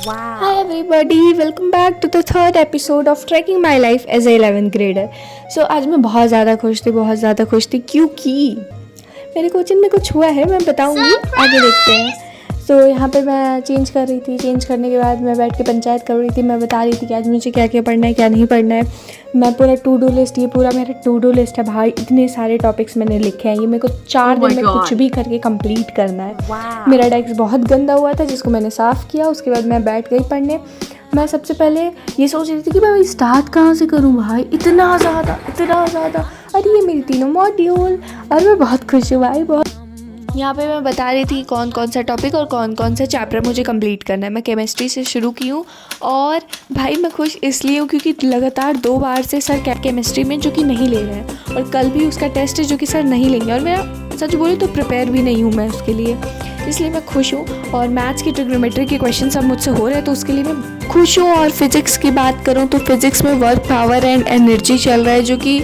Hi everybody, welcome back to the third episode of Tracking My Life as a 11th grader. So आज मैं बहुत ज़्यादा खुश थी क्योंकि मेरे कोचिंग में कुछ हुआ है, मैं बताऊंगी, आगे देखते हैं। तो यहाँ पे मैं चेंज कर रही थी, चेंज करने के बाद मैं बैठ के पंचायत कर रही थी। मैं बता रही थी कि आज मुझे क्या क्या पढ़ना है, क्या नहीं पढ़ना है। मैं पूरा टू डू लिस्ट, ये पूरा मेरा टू डू लिस्ट है भाई, इतने सारे टॉपिक्स मैंने लिखे हैं। ये मेरे को 4 दिन में कुछ भी करके कंप्लीट करना है। मेरा डेस्क बहुत गंदा हुआ था जिसको मैंने साफ़ किया। उसके बाद मैं बैठ गई पढ़ने। मैं सबसे पहले ये सोच रही थी कि मैं स्टार्ट कहाँ से करूँ भाई, इतना ज़्यादा। अरे ये मेरी तीनों मॉड्यूल, और मैं बहुत खुश हूँ भाई, बहुत। यहाँ पे मैं बता रही थी कौन कौन सा टॉपिक और कौन कौन सा चैप्टर मुझे कंप्लीट करना है। मैं केमिस्ट्री से शुरू की हूँ और भाई मैं खुश इसलिए हूँ क्योंकि लगातार 2 बार से सर केमिस्ट्री में जो कि नहीं ले रहे हैं, और कल भी उसका टेस्ट है जो कि सर नहीं लेंगे, और मेरा सच बोले तो प्रिपेयर भी नहीं हूँ मैं उसके लिए, इसलिए मैं खुश हूँ। और मैथ्स की ट्रिग्नोमेट्री के क्वेश्चन सब मुझसे हो रहे हैं तो उसके लिए मैं खुश हूँ। और फिज़िक्स की बात करूँ तो फिज़िक्स में वर्क, पावर एंड एनर्जी चल रहा है जो कि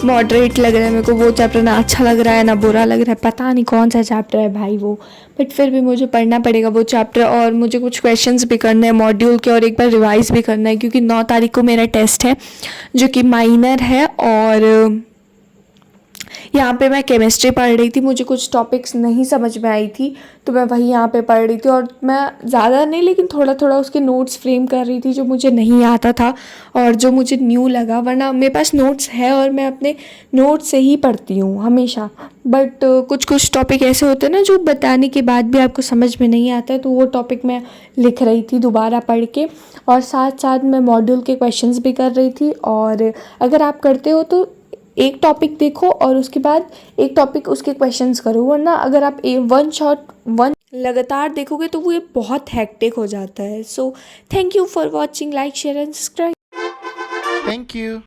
मॉडरेट लग रहा है मेरे को। वो चैप्टर ना अच्छा लग रहा है ना बुरा लग रहा है, पता नहीं कौन सा चैप्टर है भाई वो, बट फिर भी मुझे पढ़ना पड़ेगा वो चैप्टर। और मुझे कुछ क्वेश्चंस भी करने हैं मॉड्यूल के, और एक बार रिवाइज़ भी करना है क्योंकि 9 तारीख को मेरा टेस्ट है जो कि माइनर है। और यहाँ पे मैं केमिस्ट्री पढ़ रही थी, मुझे कुछ टॉपिक्स नहीं समझ में आई थी तो मैं वही यहाँ पे पढ़ रही थी, और मैं ज़्यादा नहीं लेकिन थोड़ा उसके नोट्स फ्रेम कर रही थी जो मुझे नहीं आता था और जो मुझे न्यू लगा। वरना मेरे पास नोट्स है और मैं अपने नोट्स से ही पढ़ती हूँ हमेशा, बट कुछ टॉपिक ऐसे होते हैं ना जो बताने के बाद भी आपको समझ में नहीं आता है, तो वो टॉपिक मैं लिख रही थी दोबारा पढ़ के, और साथ साथ मैं मॉड्यूल के क्वेश्चंस भी कर रही थी। और अगर आप करते हो तो एक टॉपिक देखो और उसके बाद एक टॉपिक उसके क्वेश्चंस करो, वरना अगर आप वन लगातार देखोगे तो वो ये बहुत हेक्टिक हो जाता है। So thank you for watching, like share and subscribe. Thank you.